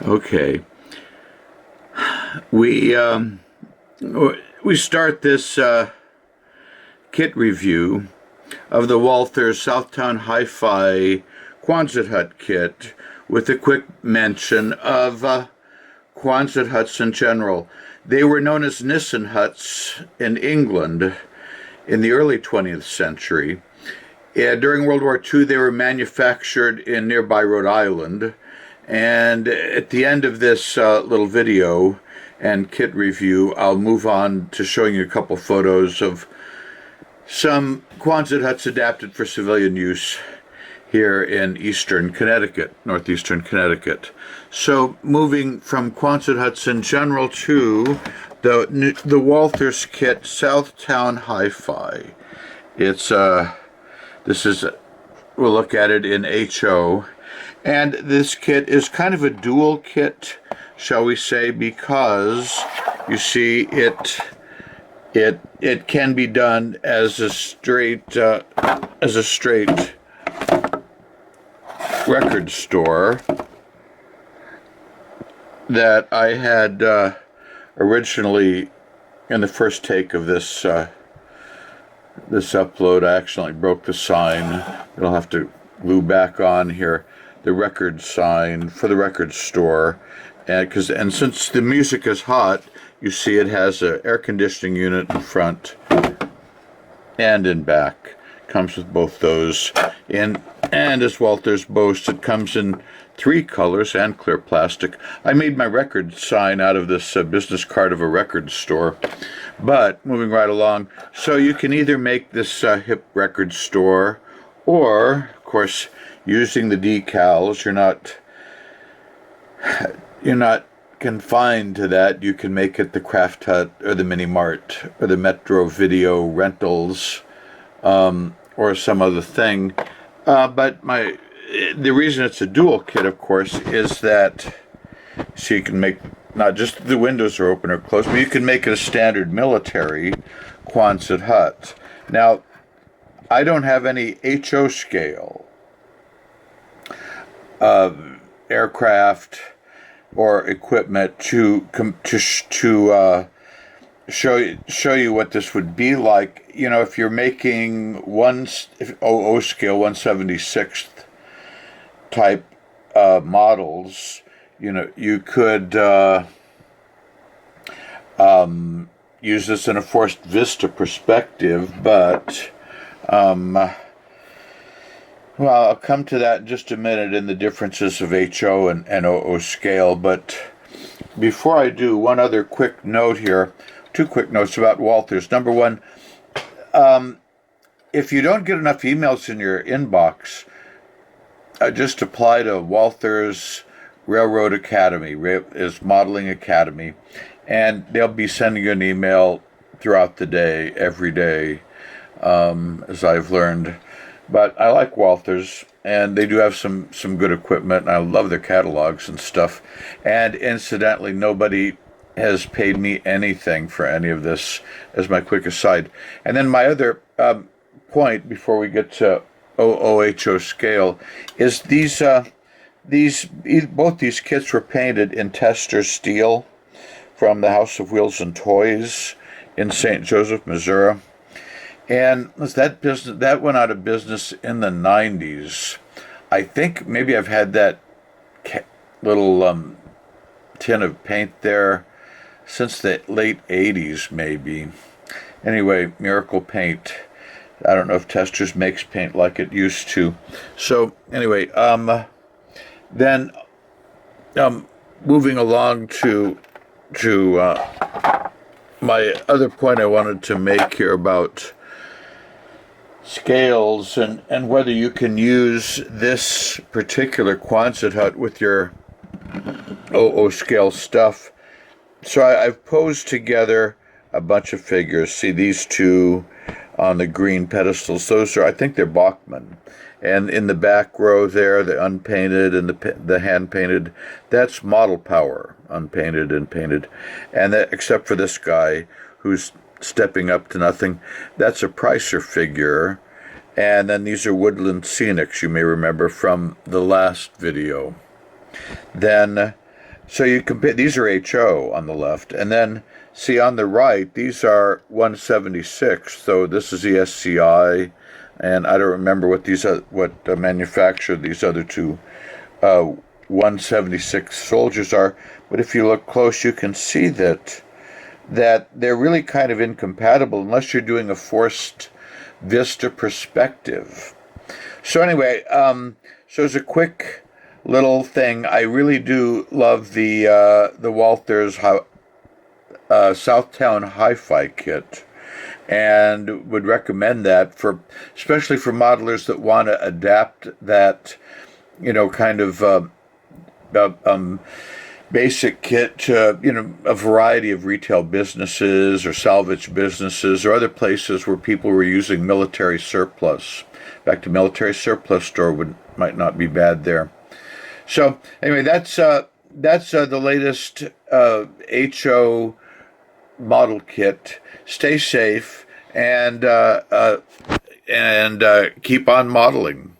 Okay, we we start this kit review of the Walthers Southtown HiFi Quonset hut kit with a quick mention of Quonset huts in general. They were known as Nissen huts in England in the early 20th century. During World War II, they were manufactured in nearby Rhode Island. And at the end of this little video and kit review, I'll move on to showing you a couple photos of some Quonset huts adapted for civilian use here in eastern Connecticut, northeastern Connecticut. So moving from Quonset huts in general to the Walthers kit Southtown HiFi. We'll look at it in HO. And this kit is kind of a dual kit, shall we say, because you see it can be done as a straight record store that I had originally in the first take of this upload. I accidentally broke the sign. I'll have to glue back on here the record sign for the record store, and since the music is hot, you see it has an air conditioning unit in front and in back. Comes with both those, and as Walthers boasts, it comes in 3 colors and clear plastic. I made my record sign out of this business card of a record store. But moving right along, so you can either make this hip record store, or of course, using the decals, you're not confined to that. You can make it the Craft Hut or the Mini Mart or the Metro Video Rentals, or some other thing. But the reason it's a dual kit, of course, is that so you can make not just the windows are open or closed, but you can make it a standard military Quonset hut. Now, I don't have any HO scale aircraft or equipment to show you what this would be like. You know, if you're making OO scale 1/76th type models, you know, you could use this in a forced vista perspective, but well, I'll come to that in just a minute in the differences of HO and OO scale. But before I do, one other quick note here, 2 quick notes about Walthers. Number 1, if you don't get enough emails in your inbox, just apply to Walthers Railroad Academy, is Modeling Academy, and they'll be sending you an email throughout the day, every day, as I've learned. But I like Walthers, and they do have some good equipment, and I love their catalogs and stuff. And incidentally, nobody has paid me anything for any of this, as my quick aside. And then my other point before we get to OOHO scale is both these kits were painted in tester steel from the House of Wheels and Toys in St. Joseph, Missouri. And that went out of business in the 90s. I think maybe I've had that little tin of paint there since the late 80s, maybe. Anyway, Miracle Paint. I don't know if Testers makes paint like it used to. So anyway, then moving along to my other point I wanted to make here about scales and whether you can use this particular Quonset hut with your OO scale stuff. So I've posed together a bunch of figures. See these 2 on the green pedestals. Those are, I think they're Bachmann. And in the back row there, the unpainted and the hand-painted, that's Model Power, unpainted and painted. And that, except for this guy who's stepping up to nothing, that's a Pricer figure. And then these are Woodland Scenics, you may remember from the last video. Then So you compare, these are HO on the left, and then see on the right, these are 176. So this is the SCI, and I don't remember what manufacturer these other two 176 soldiers are. But if you look close, you can see that they're really kind of incompatible unless you're doing a forced vista perspective. So anyway, so as a quick little thing, I really do love the Walthers Southtown HiFi kit, and would recommend that especially for modelers that want to adapt that, kind of basic kit to, a variety of retail businesses or salvage businesses or other places where people were using military surplus. In fact, a military surplus store might not be bad there. So anyway, that's the latest HO model kit. Stay safe and keep on modeling.